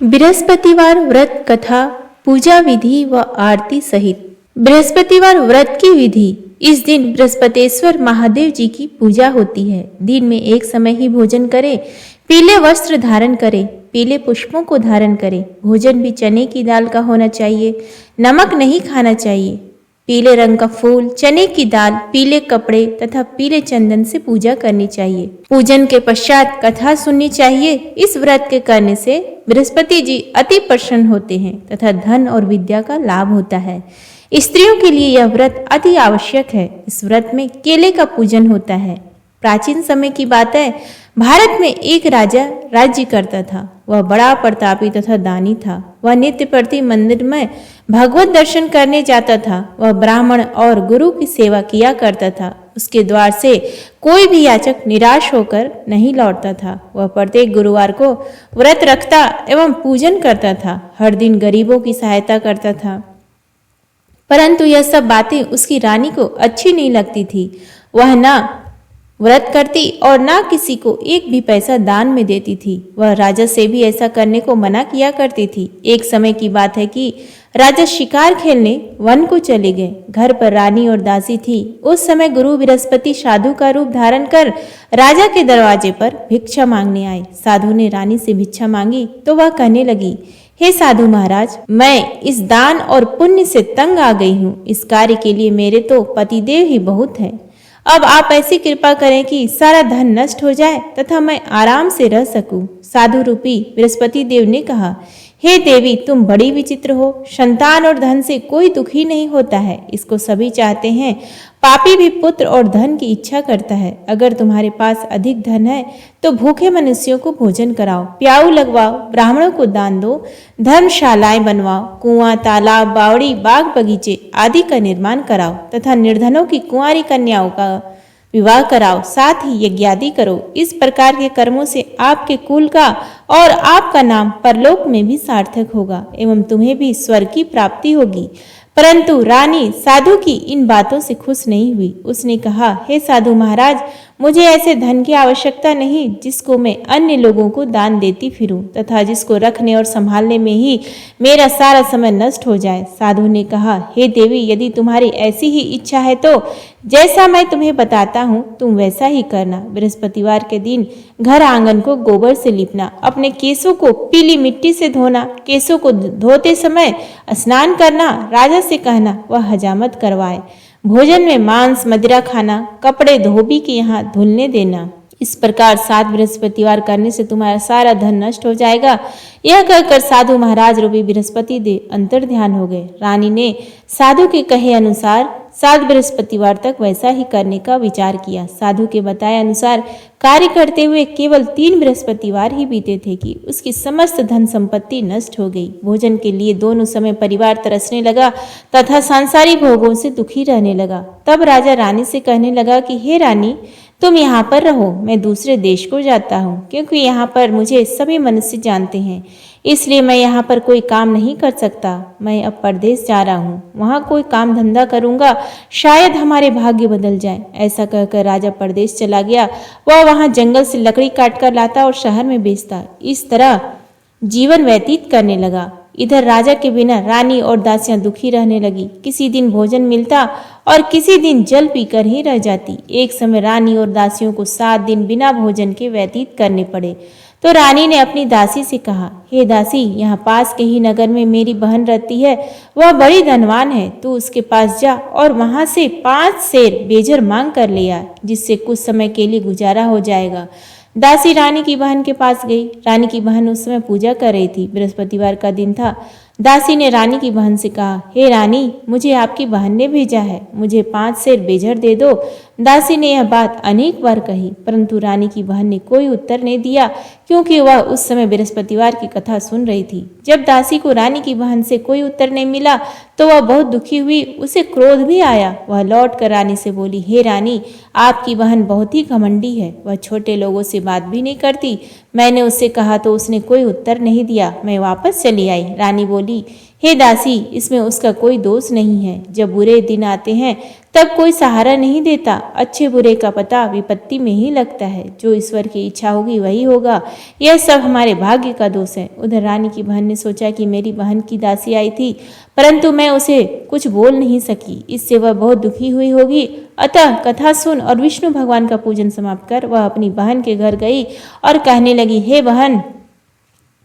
बृहस्पतिवार व्रत कथा, पूजा विधि व आरती सहित। बृहस्पतिवार व्रत की विधि। इस दिन बृहस्पतेश्वर महादेव जी की पूजा होती है। दिन में एक समय ही भोजन करें, पीले वस्त्र धारण करें, पीले पुष्पों को धारण करें। भोजन भी चने की दाल का होना चाहिए, नमक नहीं खाना चाहिए। पीले रंग का फूल, चने की दाल, पीले कपड़े तथा पीले चंदन से पूजा करनी चाहिए। पूजन के पश्चात कथा सुननी चाहिए। इस व्रत के करने से बृहस्पति जी अति प्रसन्न होते हैं तथा धन और विद्या का लाभ होता है। स्त्रियों के लिए यह व्रत अति आवश्यक है। इस व्रत में केले का पूजन होता है। प्राचीन समय की बात है, भारत में एक राजा राज्य करता था। वह बड़ा प्रतापी तथा दानी था। वह नित्य प्रति मंदिर में भगवत दर्शन करने जाता था। वह ब्राह्मण और गुरु की सेवा किया करता था। उसके द्वार से कोई भी याचक निराश होकर नहीं लौटता था। वह प्रत्येक गुरुवार को व्रत रखता एवं पूजन करता था। हर दिन गरीबों की सहायता करता था। परंतु यह सब बातें उसकी रानी को अच्छी नहीं लगती थी। वह न व्रत करती और ना किसी को एक भी पैसा दान में देती थी। वह राजा से भी ऐसा करने को मना किया करती थी। एक समय की बात है कि राजा शिकार खेलने वन को चले गए। घर पर रानी और दासी थी। उस समय गुरु बृहस्पति साधु का रूप धारण कर राजा के दरवाजे पर भिक्षा मांगने आए। साधु ने रानी से भिक्षा मांगी तो वह कहने लगी, हे साधु महाराज, मैं इस दान और पुण्य से तंग आ गई हूँ। इस कार्य के लिए मेरे तो पतिदेव ही बहुत हैं। अब आप ऐसी कृपा करें कि सारा धन नष्ट हो जाए तथा मैं आराम से रह सकूं। साधु रूपी बृहस्पति देव ने कहा, हे देवी, तुम बड़ी विचित्र हो। संतान और धन से कोई दुखी नहीं होता है, इसको सभी चाहते हैं। पापी भी पुत्र और धन की इच्छा करता है। अगर तुम्हारे पास अधिक धन है तो भूखे मनुष्यों को भोजन कराओ, प्याऊ लगवाओ, ब्राह्मणों को दान दो, धर्मशालाएं बनवाओ, कुआं, तालाब, बावड़ी, बाग बगीचे आदि का निर्माण कराओ तथा निर्धनों की कुंवारी कन्याओं का विवाह कराओ, साथ ही यज्ञादि करो। इस प्रकार के कर्मों से आपके कुल का और आपका नाम परलोक में भी सार्थक होगा एवं तुम्हें भी स्वर्ग की प्राप्ति होगी। परंतु रानी साधु की इन बातों से खुश नहीं हुई। उसने कहा, हे साधु महाराज, मुझे ऐसे धन की आवश्यकता नहीं जिसको मैं अन्य लोगों को दान देती फिरूं तथा जिसको रखने और संभालने में ही मेरा सारा समय नष्ट हो जाए। साधु ने कहा, हे देवी, यदि तुम्हारी ऐसी ही इच्छा है तो जैसा मैं तुम्हें बताता हूँ तुम वैसा ही करना। बृहस्पतिवार के दिन घर आंगन को गोबर से लीपना, अपने केसों को पीली मिट्टी से धोना, केसों को धोते समय स्नान करना, राजा से कहना वह हजामत करवाए, भोजन में मांस मदिरा खाना, कपड़े धोबी के यहाँ धुलने देना। इस प्रकार 7 बृहस्पतिवार करने से तुम्हारा सारा धन नष्ट हो जाएगा। यह कहकर साधु महाराज रूपी बृहस्पति देव अंतर ध्यान हो गए। रानी ने साधु के कहे अनुसार 7 बृहस्पतिवार तक वैसा ही करने का विचार किया। साधु के बताए अनुसार कार्य करते हुए केवल 3 बृहस्पतिवार ही बीते थे कि उसकी समस्त धन संपत्ति नष्ट हो गई। भोजन के लिए दोनों समय परिवार तरसने लगा तथा सांसारिक भोगों से दुखी रहने लगा। तब राजा रानी से कहने लगा कि हे रानी, तुम यहाँ पर रहो, मैं दूसरे देश को जाता हूँ, क्योंकि यहाँ पर मुझे सभी मनुष्य जानते हैं, इसलिए मैं यहाँ पर कोई काम नहीं कर सकता। मैं अब परदेश जा रहा हूँ, वहाँ कोई काम धंधा करूँगा, शायद हमारे भाग्य बदल जाए। ऐसा कहकर राजा परदेश चला गया। वह वहाँ जंगल से लकड़ी काट कर लाता और शहर में बेचता। इस तरह जीवन व्यतीत करने लगा। इधर राजा के बिना रानी और दासियां दुखी रहने लगी। किसी दिन भोजन मिलता और किसी दिन जल पीकर ही रह जाती। एक समय रानी और दासियों को 7 दिन बिना भोजन के व्यतीत करने पड़े। तो रानी ने अपनी दासी से कहा, हे दासी, यहाँ पास के ही नगर में मेरी बहन रहती है। वह बड़ी धनवान है। तू उसके पास जा और वहां से 5 सेर बेजर मांग कर ले आ, जिससे कुछ समय के लिए गुजारा हो जाएगा। दासी रानी की बहन के पास गई। रानी की बहन उस समय पूजा कर रही थी। बृहस्पतिवार का दिन था। दासी ने रानी की बहन से कहा, हे रानी, मुझे आपकी बहन ने भेजा है, मुझे 5 सेर बेजर दे दो। दासी ने यह बात अनेक बार कही, परंतु रानी की बहन ने कोई उत्तर नहीं दिया, क्योंकि वह उस समय बृहस्पतिवार की कथा सुन रही थी। जब दासी को रानी की बहन से कोई उत्तर नहीं मिला तो वह बहुत दुखी हुई। उसे क्रोध भी आया। वह लौट कर रानी से बोली, हे रानी, आपकी बहन बहुत ही घमंडी है। वह छोटे लोगों से बात भी नहीं करती। मैंने उससे कहा तो उसने कोई उत्तर नहीं दिया। मैं वापस चली आई। रानी बोली, हे दासी, इसमें उसका कोई दोष नहीं है। जब बुरे दिन आते हैं तब कोई सहारा नहीं देता। अच्छे बुरे का पता विपत्ति में ही लगता है। जो ईश्वर की इच्छा होगी वही होगा। यह सब हमारे भाग्य का दोष है। उधर रानी की बहन ने सोचा कि मेरी बहन की दासी आई थी, परंतु मैं उसे कुछ बोल नहीं सकी, इससे वह बहुत दुखी हुई होगी। अतः कथा सुन और विष्णु भगवान का पूजन समाप्त कर वह अपनी बहन के घर गई और कहने लगी, हे बहन,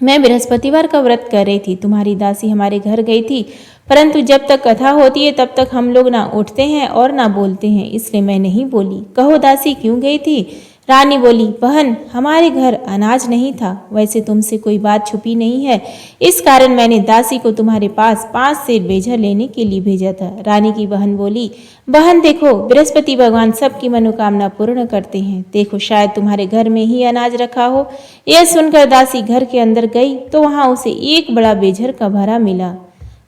मैं बृहस्पतिवार का व्रत कर रही थी, तुम्हारी दासी हमारे घर गई थी, परंतु जब तक कथा होती है तब तक हम लोग ना उठते हैं और ना बोलते हैं, इसलिए मैं नहीं बोली। कहो दासी क्यों गई थी? रानी बोली, बहन, हमारे घर अनाज नहीं था, वैसे तुमसे कोई बात छुपी नहीं है, इस कारण मैंने दासी को तुम्हारे पास 5 सेर बेझर लेने के लिए भेजा था। रानी की बहन बोली, बहन देखो, बृहस्पति भगवान सबकी मनोकामना पूर्ण करते हैं, देखो शायद तुम्हारे घर में ही अनाज रखा हो। यह सुनकर दासी घर के अंदर गई तो वहां उसे एक बड़ा बेझर का भरा मिला।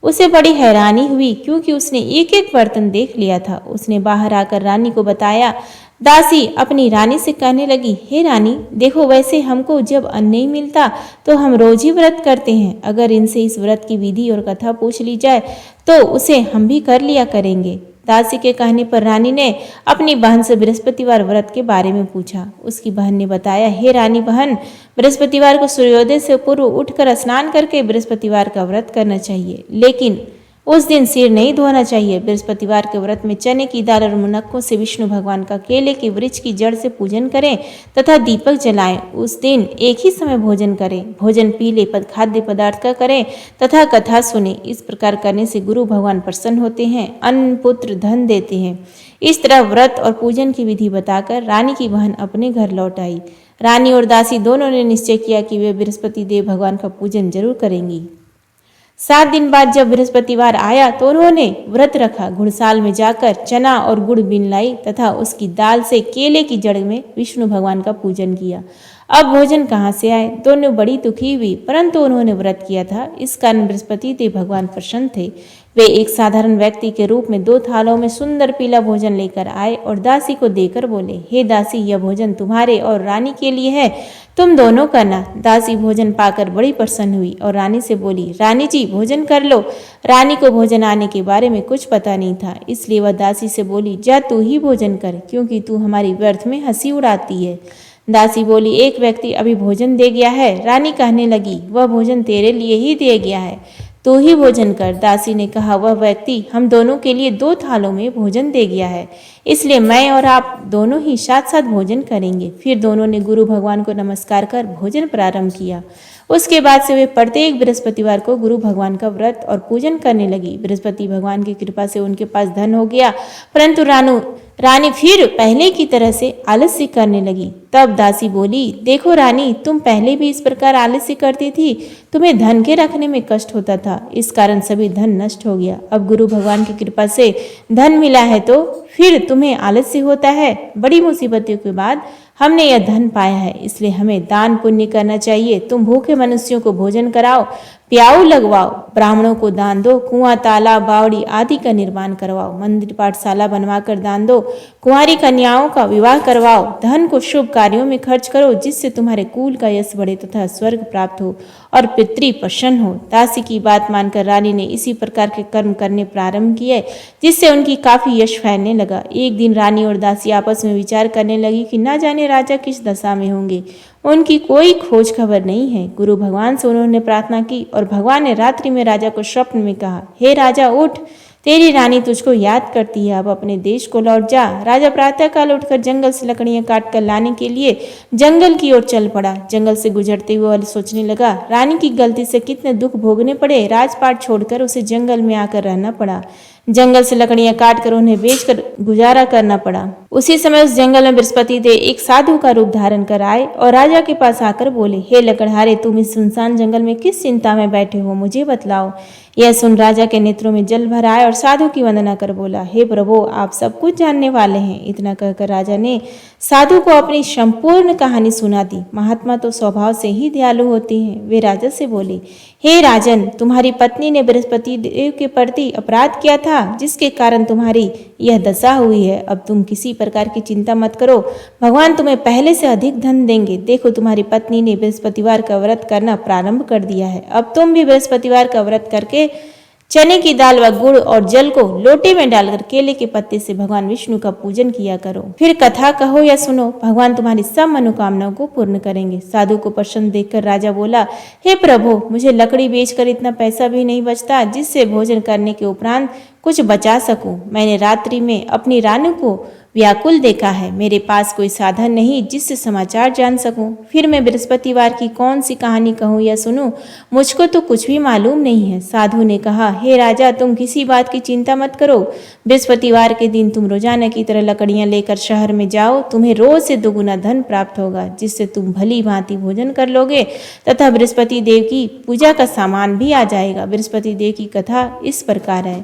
उसे बड़ी हैरानी हुई क्योंकि उसने एक एक बर्तन देख लिया था। उसने बाहर आकर रानी को बताया। दासी अपनी रानी से कहने लगी, हे रानी, देखो वैसे हमको जब अन्न नहीं मिलता तो हम रोज ही व्रत करते हैं, अगर इनसे इस व्रत की विधि और कथा पूछ ली जाए तो उसे हम भी कर लिया करेंगे। दासी के कहने पर रानी ने अपनी बहन से बृहस्पतिवार व्रत के बारे में पूछा। उसकी बहन ने बताया, हे रानी बहन, बृहस्पतिवार को सूर्योदय से पूर्व उठकर स्नान करके बृहस्पतिवार का व्रत करना चाहिए, लेकिन उस दिन सिर नहीं धोना चाहिए। बृहस्पतिवार के व्रत में चने की दाल और मुनक्कों से विष्णु भगवान का केले के वृक्ष की जड़ से पूजन करें तथा दीपक जलाएं। उस दिन एक ही समय भोजन करें, भोजन पीले खाद्य पदार्थ का करें तथा कथा सुने। इस प्रकार करने से गुरु भगवान प्रसन्न होते हैं, अन्न पुत्र धन देते हैं। इस तरह व्रत और पूजन की विधि बताकर रानी की बहन अपने घर लौट आई। रानी और दासी दोनों ने निश्चय किया कि वे बृहस्पति देव भगवान का पूजन जरूर करेंगी। 7 दिन बाद जब बृहस्पतिवार आया तो उन्होंने व्रत रखा। घुड़साल में जाकर चना और गुड़ बीन लाई तथा उसकी दाल से केले की जड़ में विष्णु भगवान का पूजन किया। अब भोजन कहाँ से आए? दोनों बड़ी दुखी हुई, परंतु उन्होंने व्रत किया था, इस कारण बृहस्पति देव भगवान प्रसन्न थे। वे एक साधारण व्यक्ति के रूप में 2 थालों में सुंदर पीला भोजन लेकर आए और दासी को देकर बोले, हे दासी, यह भोजन तुम्हारे और रानी के लिए है, तुम दोनों करना। दासी भोजन पाकर बड़ी प्रसन्न हुई और रानी से बोली, रानी जी भोजन कर लो। रानी को भोजन आने के बारे में कुछ पता नहीं था, इसलिए वह दासी से बोली, जा तू ही भोजन कर, क्योंकि तू हमारी व्यर्थ में हंसी उड़ाती है। दासी बोली, एक व्यक्ति अभी भोजन दे गया है। रानी कहने लगी, वह भोजन तेरे लिए ही दे गया है, तू ही भोजन कर। दासी ने कहा, वह व्यक्ति हम दोनों के लिए 2 थालों में भोजन दे गया है, इसलिए मैं और आप दोनों ही साथ साथ भोजन करेंगे। फिर दोनों ने गुरु भगवान को नमस्कार कर भोजन प्रारंभ किया। उसके बाद से वे प्रत्येक बृहस्पतिवार को गुरु भगवान का व्रत और पूजन करने लगी। बृहस्पति भगवान की कृपा से उनके पास धन हो गया, परंतु रानी फिर पहले की तरह से आलस्य करने लगी। तब दासी बोली, देखो रानी, तुम पहले भी इस प्रकार आलस्य करती थी, तुम्हें धन के रखने में कष्ट होता था, इस कारण सभी धन नष्ट हो गया। अब गुरु भगवान की कृपा से धन मिला है तो फिर तुम्हें आलस्य होता है। बड़ी मुसीबतों के बाद हमने यह धन पाया है, इसलिए हमें दान पुण्य करना चाहिए। तुम भूखे मनुष्यों को भोजन कराओ, प्याऊ लगवाओ, ब्राह्मणों को दान दो, कुआं तालाब बावड़ी आदि का निर्माण करवाओ, मंदिर पाठशाला बनवाकर दान दो, कुंवारी कन्याओं का विवाह करवाओ, धन को शुभ कार्यों में खर्च करो, जिससे तुम्हारे कुल का यश बढ़े तथा स्वर्ग प्राप्त हो और पितृ प्रसन्न हो। दासी की बात मानकर रानी ने इसी प्रकार के कर्म करने प्रारंभ किए, जिससे उनकी काफी यश फैलने लगा। एक दिन रानी और दासी आपस में विचार करने लगी कि न जाने राजा किस दशा में होंगे, उनकी कोई खोज खबर नहीं है। गुरु भगवान से उन्होंने प्रार्थना की और भगवान ने रात्रि में राजा को स्वप्न में कहा, हे राजा उठ, तेरी रानी तुझको याद करती है, अब अपने देश को लौट जा। राजा प्रातःकाल उठकर जंगल से लकड़ियां काट कर लाने के लिए जंगल की ओर चल पड़ा। जंगल से गुजरते हुए सोचने लगा, रानी की गलती से कितने दुख भोगने पड़े, राजपाट छोड़कर उसे जंगल में आकर रहना पड़ा। जंगल से लकड़ियां काट कर उन्हें बेचकर गुजारा करना पड़ा। उसी समय उस जंगल में बृहस्पति देव एक साधु का रूप धारण कर आए और राजा के पास आकर बोले, हे लकड़हारे, तुम इस सुनसान जंगल में किस चिंता में बैठे हो, मुझे बतलाओ। यह सुन राजा के नेत्रों में जल भर आए और साधु की वंदना कर बोला, हे प्रभु, आप सब कुछ जानने वाले हैं। इतना कहकर राजा ने साधु को अपनी संपूर्ण कहानी सुना दी। महात्मा तो स्वभाव से ही दयालु होते हैं। वे राजा से बोले, हे राजन, तुम्हारी पत्नी ने बृहस्पति देव के प्रति अपराध किया था, जिसके कारण तुम्हारी यह दशा हुई है। अब तुम किसी प्रकार की चिंता मत करो, भगवान तुम्हें पहले से अधिक धन देंगे। देखो, तुम्हारी पत्नी ने बृहस्पतिवार का व्रत करना प्रारंभ कर दिया है। अब तुम भी बृहस्पतिवार का व्रत करके चने की दाल व गुड़ और जल को लोटे में डालकर केले के पत्ते से भगवान विष्णु का पूजन किया करो। फिर कथा कहो या सुनो, भगवान तुम्हारी सब मनोकामनाओं को पूर्ण करेंगे। साधु को प्रसन्न देखकर राजा बोला, हे प्रभु, मुझे लकड़ी बेचकर इतना पैसा भी नहीं बचता जिससे भोजन करने के उपरांत कुछ बचा सकूं। मैंने रात्रि में अपनी रानी को व्याकुल देखा है। मेरे पास कोई साधन नहीं जिससे समाचार जान सकूं। फिर मैं बृहस्पतिवार की कौन सी कहानी कहूं या सुनूं? मुझको तो कुछ भी मालूम नहीं है। साधु ने कहा, हे राजा, तुम किसी बात की चिंता मत करो। बृहस्पतिवार के दिन तुम रोजाना की तरह लकड़ियां लेकर शहर में जाओ। तुम्हें रोज से दोगुना धन प्राप्त होगा, जिससे तुम भली भांति भोजन कर लोगे तथा बृहस्पति देव की पूजा का सामान भी आ जाएगा। बृहस्पति देव की कथा इस प्रकार है।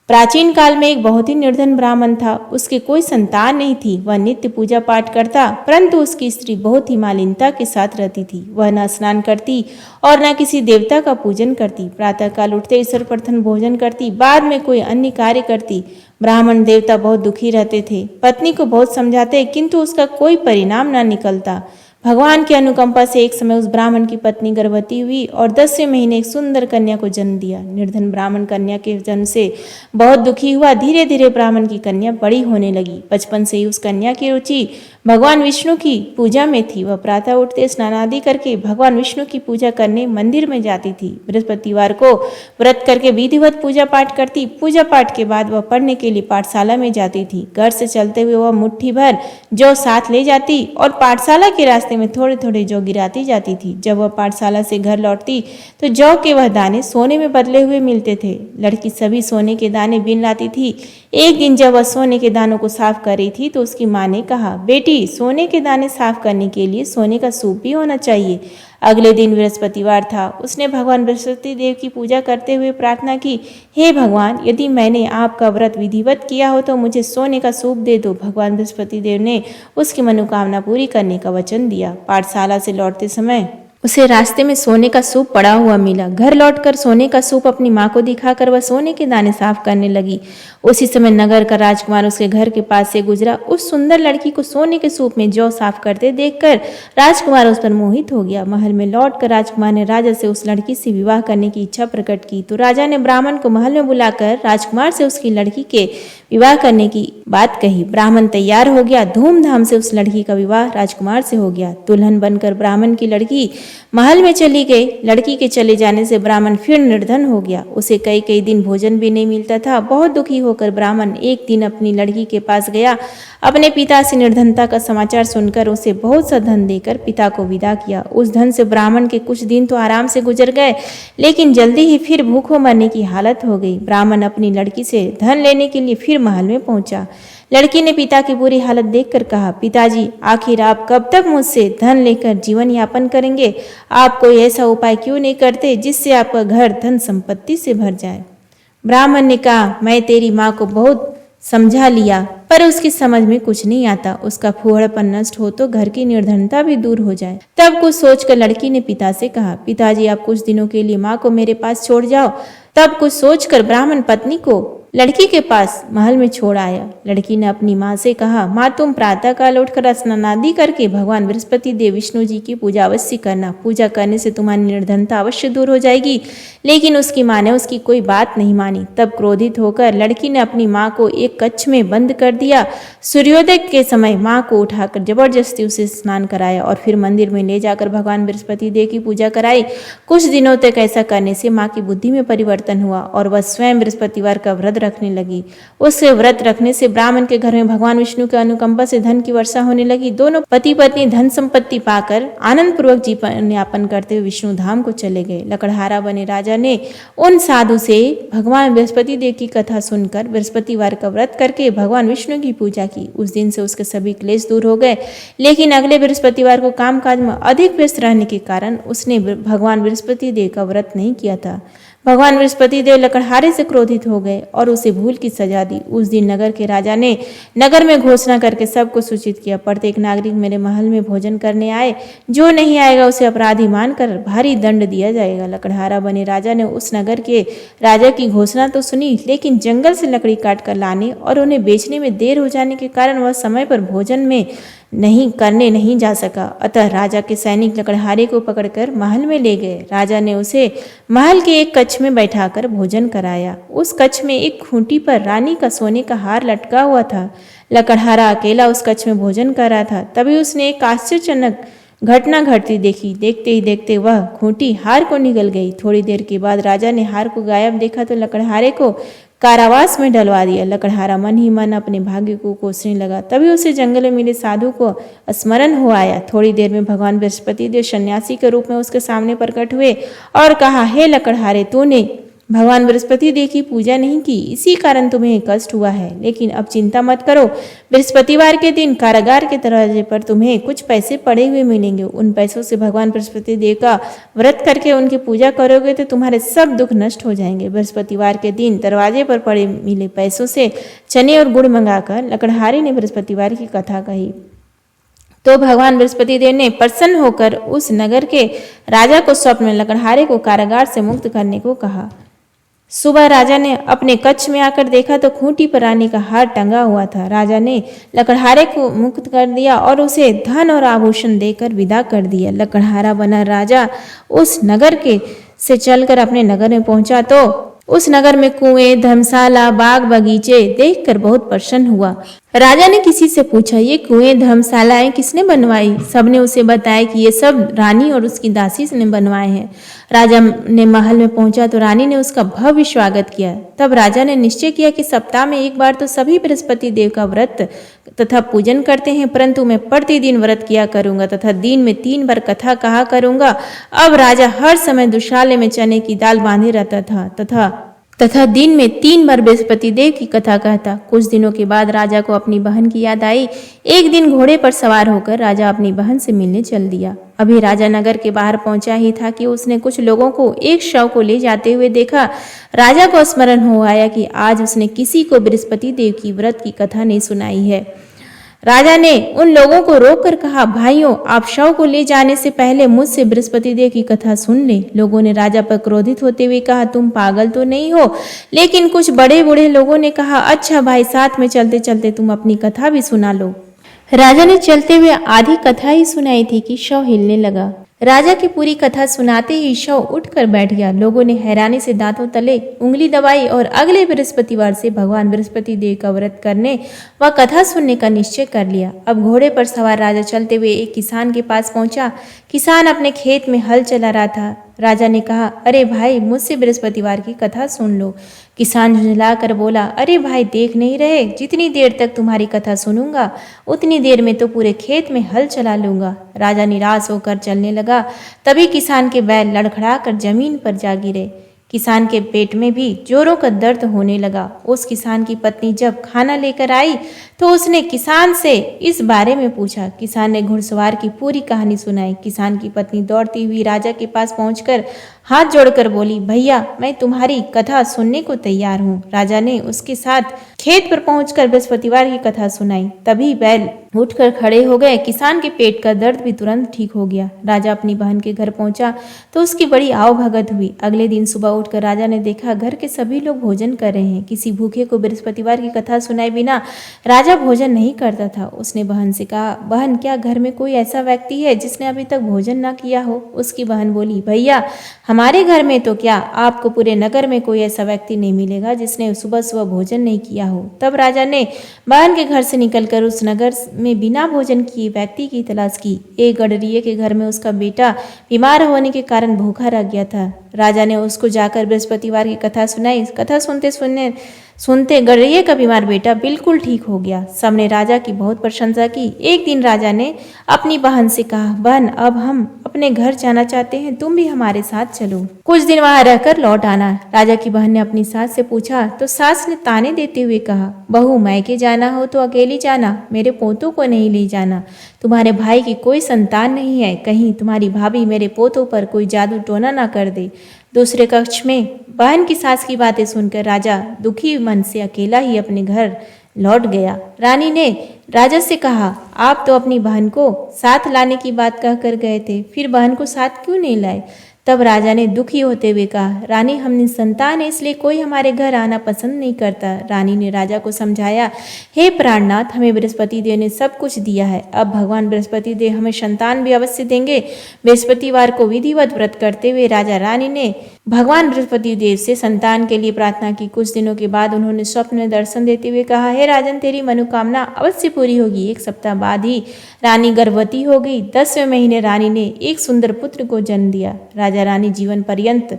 प्राचीन काल में एक बहुत ही निर्धन ब्राह्मण था। उसके कोई संतान नहीं थी। वह नित्य पूजा पाठ करता, परंतु उसकी स्त्री बहुत ही मालिनता के साथ रहती थी। वह न स्नान करती और न किसी देवता का पूजन करती। प्रातःकाल उठते ईश्वर प्रथम भोजन करती, बाद में कोई अन्य कार्य करती। ब्राह्मण देवता बहुत दुखी रहते थे। पत्नी को बहुत समझाते, किंतु उसका कोई परिणाम न निकलता। भगवान की अनुकंपा से एक समय उस ब्राह्मण की पत्नी गर्भवती हुई और 10वें महीने एक सुंदर कन्या को जन्म दिया। निर्धन ब्राह्मण कन्या के जन्म से बहुत दुखी हुआ। धीरे धीरे ब्राह्मण की कन्या बड़ी होने लगी। बचपन से ही उस कन्या की रुचि भगवान विष्णु की पूजा में थी। वह प्रातः उठते स्नान आदि करके भगवान विष्णु की पूजा करने मंदिर में जाती थी। बृहस्पतिवार को व्रत करके विधिवत पूजा पाठ करती। पूजा पाठ के बाद वह पढ़ने के लिए पाठशाला में जाती थी। घर से चलते हुए वह मुट्ठी भर जौ साथ ले जाती और पाठशाला के रास्ते में थोड़े थोड़े जौ गिराती जाती थी। जब वह पाठशाला से घर लौटती तो जौ के वह दाने सोने में बदले हुए मिलते थे। लड़की सभी सोने के दाने बीन लाती थी। एक दिन जब वह सोने के दानों को साफ कर रही थी तो उसकी माँ ने कहा, बेटी, सोने के दाने साफ करने के लिए सोने का सूप भी होना चाहिए। अगले दिन बृहस्पतिवार था। उसने भगवान बृहस्पति देव की पूजा करते हुए प्रार्थना की, हे भगवान, यदि मैंने आपका व्रत विधिवत किया हो तो मुझे सोने का सूप दे दो। भगवान बृहस्पति देव ने उसकी मनोकामना पूरी करने का वचन दिया। पाठशाला से लौटते समय उसे रास्ते में सोने का सूप पड़ा हुआ मिला। घर लौटकर सोने का सूप अपनी माँ को दिखाकर वह सोने के दाने साफ करने लगी। उसी समय नगर का राजकुमार उसके घर के पास से गुजरा। उस सुंदर लड़की को सोने के सूप में जौ साफ करते देखकर राजकुमार उस पर मोहित हो गया। महल में लौटकर राजकुमार ने राजा से उस लड़की से विवाह करने की इच्छा प्रकट की। तो राजा ने ब्राह्मण को महल में बुलाकर राजकुमार से उसकी लड़की के विवाह करने की बात कही। ब्राह्मण तैयार हो गया। धूमधाम से उस लड़की का विवाह राजकुमार से हो गया। दुल्हन बनकर ब्राह्मण की लड़की महल में चली गई। लड़की के चले जाने से ब्राह्मण फिर निर्धन हो गया। उसे कई कई दिन भोजन भी नहीं मिलता था। बहुत दुखी होकर ब्राह्मण एक दिन अपनी लड़की के पास गया। अपने पिता से निर्धनता का समाचार सुनकर उसे बहुत सा धन देकर पिता को विदा किया। उस धन से ब्राह्मण के कुछ दिन तो आराम से गुजर गए, लेकिन जल्दी ही फिर भूखों मरने की हालत हो गई। ब्राह्मण अपनी लड़की से धन लेने के लिए फिर महल में पहुंचा। लड़की ने पिता की बुरी हालत देखकर कहा, पिताजी, आखिर आप कब तक मुझसे धन लेकर जीवन यापन करेंगे? आप कोई ऐसा उपाय क्यों नहीं करते जिससे आपका घर धन संपत्ति से भर जाए? ब्राह्मण ने कहा, मैं तेरी माँ को बहुत समझा लिया, पर उसकी समझ में कुछ नहीं आता। उसका फूहड़पन नष्ट हो तो घर की निर्धनता भी दूर हो जाए। तब कुछ सोचकर लड़की ने पिता से कहा, पिताजी, आप कुछ दिनों के लिए माँ को मेरे पास छोड़ जाओ। तब कुछ सोचकर ब्राह्मण पत्नी को लड़की के पास महल में छोड़ आया। लड़की ने अपनी माँ से कहा, माँ, तुम प्रातः काल उठकर स्नान आदि करके भगवान बृहस्पति देव विष्णु जी की पूजा अवश्य करना। पूजा करने से तुम्हारी निर्धनता अवश्य दूर हो जाएगी। लेकिन उसकी माँ ने उसकी कोई बात नहीं मानी। तब क्रोधित होकर लड़की ने अपनी माँ को एक कक्ष में बंद कर दिया। सूर्योदय के समय माँ को उठाकर जबरदस्ती उसे स्नान कराया और फिर मंदिर में ले जाकर भगवान बृहस्पति देव की पूजा कराई। कुछ दिनों तक ऐसा करने से माँ की बुद्धि में परिवर्तन हुआ और वह स्वयं बृहस्पतिवार का व्रत रखने लगी। उससे व्रत रखने से ब्राह्मण के घर में भगवान विष्णु के अनुकंपा से धन की वर्षा होने लगी। दोनों पति पत्नी धन संपत्ति पाकर आनंद पूर्वक जीवन यापन करते हुए विष्णु धाम को चले गए। लकड़हारा बने राजा ने उन साधु से भगवान बृहस्पति देव की कथा सुनकर बृहस्पतिवार का व्रत करके भगवान विष्णु की पूजा की। उस दिन से उसके सभी क्लेश दूर हो गए। लेकिन अगले बृहस्पतिवार को कामकाज में अधिक व्यस्त रहने के कारण उसने भगवान बृहस्पति देव का व्रत नहीं किया था। भगवान बृहस्पति देव लकड़हारे से क्रोधित हो गए और उसे भूल की सजा दी। उस दिन नगर के राजा ने नगर में घोषणा करके सबको सूचित किया, प्रत्येक नागरिक मेरे महल में भोजन करने आए। जो नहीं आएगा उसे अपराधी मानकर भारी दंड दिया जाएगा। लकड़हारा बने राजा ने उस नगर के राजा की घोषणा तो सुनी, लेकिन जंगल से लकड़ी काट कर लाने और उन्हें बेचने में देर हो जाने के कारण वह समय पर भोजन में नहीं जा सका। अतः राजा के सैनिक लकड़हारे को पकड़कर महल में ले गए। राजा ने उसे महल के एक कक्ष में बैठाकर भोजन कराया। उस कक्ष में एक खूंटी पर रानी का सोने का हार लटका हुआ था। लकड़हारा अकेला उस कक्ष में भोजन कर रहा था। तभी उसने एक आश्चर्यजनक घटना घटती देखी। देखते ही देखते वह खूंटी हार को निगल गई। थोड़ी देर के बाद राजा ने हार को गायब देखा तो लकड़हारे को कारावास में डलवा दिया। लकड़हारा मन ही मन अपने भाग्य को कोसने लगा। तभी उसे जंगल में मिले साधु को स्मरण हो आया। थोड़ी देर में भगवान बृहस्पति देव सन्यासी के रूप में उसके सामने प्रकट हुए और कहा, हे लकड़हारे, तूने भगवान बृहस्पति देव की पूजा नहीं की, इसी कारण तुम्हें कष्ट हुआ है। लेकिन अब चिंता मत करो, बृहस्पतिवार के दिन कारागार के दरवाजे पर तुम्हें कुछ पैसे पड़े हुए मिलेंगे। उन पैसों से भगवान बृहस्पति देव का व्रत करके उनकी पूजा करोगे तो तुम्हारे सब दुख नष्ट हो जाएंगे। बृहस्पतिवार के दिन दरवाजे पर पड़े मिले पैसों से चने और गुड़ मंगाकर लकड़हारे ने बृहस्पतिवार की कथा कही। तो भगवान बृहस्पति देव ने प्रसन्न होकर उस नगर के राजा को स्वप्न में लकड़हारे को कारागार से मुक्त करने को कहा। सुबह राजा ने अपने कक्ष में आकर देखा तो खूंटी पर रानी का हार टंगा हुआ था। राजा ने लकड़हारे को मुक्त कर दिया और उसे धन और आभूषण देकर विदा कर दिया। लकड़हारा बना राजा उस नगर के से चलकर अपने नगर में पहुंचा तो उस नगर में कुएं, धर्मशाला, बाग बगीचे देखकर बहुत प्रसन्न हुआ। राजा ने किसी से पूछा, ये कुएं, धर्मशालाएं किसने बनवाई? सबने उसे बताया कि ये सब रानी और उसकी दासी ने बनवाए हैं। राजा ने महल में पहुंचा तो रानी ने उसका भव्य स्वागत किया। तब राजा ने निश्चय किया कि सप्ताह में एक बार तो सभी बृहस्पति देव का व्रत तथा पूजन करते हैं, परंतु मैं प्रतिदिन व्रत किया करूंगा तथा दिन में 3 बार कथा कहा करूंगा। अब राजा हर समय दुशाले में चने की दाल बांधे रहता था तथा दिन में 3 बार बृहस्पति देव की कथा कहता। कुछ दिनों के बाद राजा को अपनी बहन की याद आई। एक दिन घोड़े पर सवार होकर राजा अपनी बहन से मिलने चल दिया। अभी राजा नगर के बाहर पहुंचा ही था कि उसने कुछ लोगों को एक शव को ले जाते हुए देखा। राजा को स्मरण हो आया कि आज उसने किसी को बृहस्पति देव की व्रत की कथा नहीं सुनाई है। राजा ने उन लोगों को रोककर कहा, भाइयों, आप शव को ले जाने से पहले मुझसे बृहस्पति देव की कथा सुन ले। लोगों ने राजा पर क्रोधित होते हुए कहा, तुम पागल तो नहीं हो? लेकिन कुछ बड़े बूढ़े लोगों ने कहा, अच्छा भाई, साथ में चलते चलते तुम अपनी कथा भी सुना लो। राजा ने चलते हुए आधी कथा ही सुनाई थी कि शव हिलने लगा। राजा की पूरी कथा सुनाते ही शव उठकर बैठ गया। लोगों ने हैरानी से दांतों तले उंगली दबाई और अगले बृहस्पतिवार से भगवान बृहस्पति देव का व्रत करने व कथा सुनने का निश्चय कर लिया। अब घोड़े पर सवार राजा चलते हुए एक किसान के पास पहुंचा। किसान अपने खेत में हल चला रहा था। राजा ने कहा, अरे भाई, मुझसे बृहस्पतिवार की कथा सुन लो। किसान झुंझलाकर बोला, अरे भाई, देख नहीं रहे, जितनी देर तक तुम्हारी कथा सुनूंगा उतनी देर में तो पूरे खेत में हल चला लूंगा। राजा निराश होकर चलने लगा। तभी किसान के बैल लड़खड़ाकर जमीन पर जा गिरे। किसान के पेट में भी जोरों का दर्द होने लगा। उस किसान की पत्नी जब खाना लेकर आई तो उसने किसान से इस बारे में पूछा। किसान ने घुड़सवार की पूरी कहानी सुनाई। किसान की पत्नी दौड़ती हुई राजा के पास पहुंचकर हाथ जोड़कर बोली, भैया, मैं तुम्हारी कथा सुनने को तैयार हूँ। राजा ने उसके साथ खेत पर पहुंचकर बृहस्पतिवार की कथा सुनाई। तभी बैल उठकर खड़े हो गए। किसान के पेट का दर्द भी तुरंत ठीक हो गया। राजा अपनी बहन के घर पहुंचा तो उसकी बड़ी आवभगत हुई। अगले दिन सुबह उठकर राजा ने देखा घर के सभी लोग भोजन कर रहे हैं। किसी भूखे को बृहस्पतिवार की कथा सुनाए बिना राजा भोजन नहीं करता था। उसने बहन से कहा, बहन, क्या घर में कोई ऐसा व्यक्ति है जिसने अभी तक भोजन न किया हो? उसकी बहन बोली, भैया, हमारे घर में तो क्या, आपको पूरे नगर में कोई ऐसा व्यक्ति नहीं मिलेगा जिसने सुबह सुबह भोजन नहीं किया हो। तब राजा ने बहन के घर से निकलकर उस नगर में बिना भोजन किए व्यक्ति की तलाश की। एक गडरिये के घर में उसका बेटा बीमार होने के कारण भूखा रह गया था। राजा ने उसको जाकर बृहस्पतिवार की कथा सुनाई। कथा सुनते गडरिये का बीमार बेटा बिल्कुल ठीक हो गया। सबने राजा की बहुत प्रशंसा की। एक दिन राजा ने अपनी बहन से कहा, बहन, अब हम अपने घर जाना चाहते हैं, तुम भी हमारे साथ चलो, कुछ दिन वहां रहकर लौट आना। राजा की बहन ने अपनी सास से पूछा तो सास ने ताने देते हुए कहा, बहू, मायके जाना हो तो अकेली जाना, मेरे पोतों को नहीं ले जाना। तुम्हारे भाई की कोई संतान नहीं है, कहीं तुम्हारी भाभी मेरे पोतों पर कोई जादू टोना ना कर दे। दूसरे कक्ष में बहन की सास की बातें सुनकर राजा दुखी मन से अकेला ही अपने घर लौट गया। रानी ने राजा से कहा, आप तो अपनी बहन को साथ लाने की बात कहकर गए थे, फिर बहन को साथ क्यों नहीं लाए? तब राजा ने दुखी होते हुए कहा, रानी हम निसंतान है, इसलिए कोई हमारे घर आना पसंद नहीं करता। रानी ने राजा को समझाया, हे प्राणनाथ, हमें बृहस्पति देव ने सब कुछ दिया है, अब भगवान बृहस्पति देव हमें संतान भी अवश्य देंगे। बृहस्पतिवार को विधिवत व्रत करते हुए राजा रानी ने भगवान बृहस्पति देव से संतान के लिए प्रार्थना की। कुछ दिनों के बाद उन्होंने स्वप्न में दर्शन देते हुए कहा, हे राजन, तेरी मनोकामना अवश्य पूरी होगी। 1 सप्ताह बाद ही रानी गर्भवती हो गई। 10वें महीने रानी ने एक सुंदर पुत्र को जन्म दिया। राजा रानी जीवन पर्यंत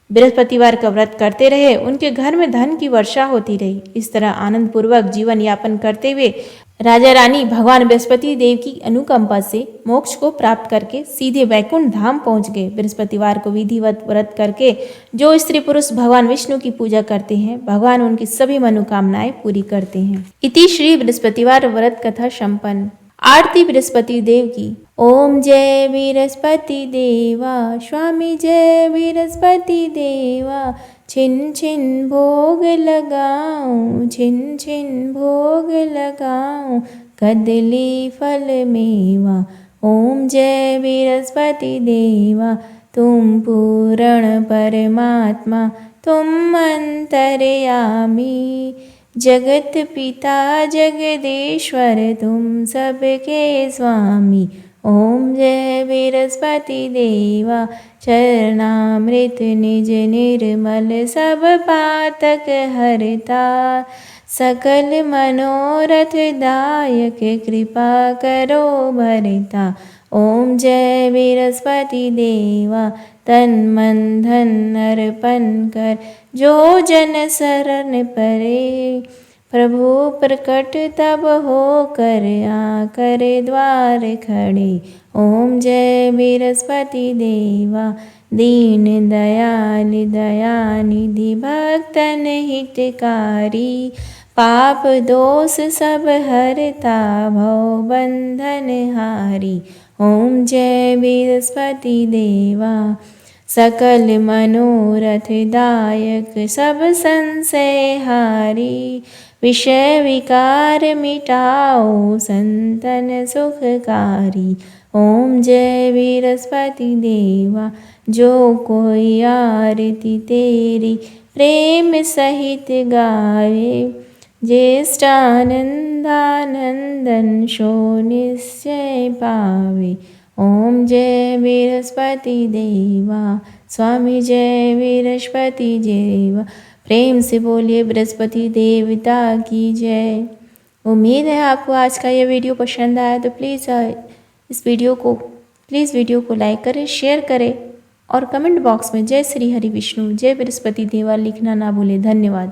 बृहस्पतिवार का व्रत करते रहे। उनके घर में धन की वर्षा होती रही। इस तरह आनंद पूर्वक जीवन यापन करते हुए राजा रानी भगवान बृहस्पति देव की अनुकंपा से मोक्ष को प्राप्त करके सीधे वैकुंठ धाम पहुंच गए। बृहस्पतिवार को विधिवत व्रत करके जो स्त्री पुरुष भगवान विष्णु की पूजा करते हैं, भगवान उनकी सभी मनोकामनाएं पूरी करते हैं। इति श्री बृहस्पतिवार व्रत कथा संपन्न। आरती बृहस्पति देव की। ओम जय बृहस्पति देवा, स्वामी जय बृहस्पति देवा। छिन छिन भोग लगाऊं, छिन छिन भोग लगाऊं, कदली फल मेवा। ओम जय बृहस्पति देवा, तुम पूर्ण परमात्मा, तुम अंतर्यामी। जगत पिता जगदीश्वर, तुम सबके स्वामी। ओम जय बृहस्पति देवा, चरणामृत निज निर्मल, सब पातक हरता। सकल मनोरथ दायक, कृपा करो भरता। ओम जय बृहस्पति देवा, तन मन धन अर्पण कर, जो जन शरण परे। प्रभु प्रकट तब हो कर, आकर द्वार खड़े। ओम जय बृहस्पति देवा, दीन दयाल दयानिधि, भक्तन हितकारी। पाप दोष सब हरता, भव बंधन हारी। ओम जय बृहस्पति देवा, सकल मनोरथ दायक, सब संशय हारी। विषय विकार मिटाओ, संतन सुखकारी। ओम जय बृहस्पति देवा, जो कोई आरती तेरी प्रेम सहित गावे। ज्येष्ठानंदानंदन सो निश्चय पावे। ओम जय बृहस्पति देवा, स्वामी जय बृहस्पति देवा। प्रेम से बोलिए बृहस्पति देवता की जय। उम्मीद है आपको आज का ये वीडियो पसंद आया, तो प्लीज़ इस वीडियो को लाइक करें, शेयर करें और कमेंट बॉक्स में जय श्री हरि विष्णु, जय बृहस्पति देवा लिखना ना भूलें। धन्यवाद।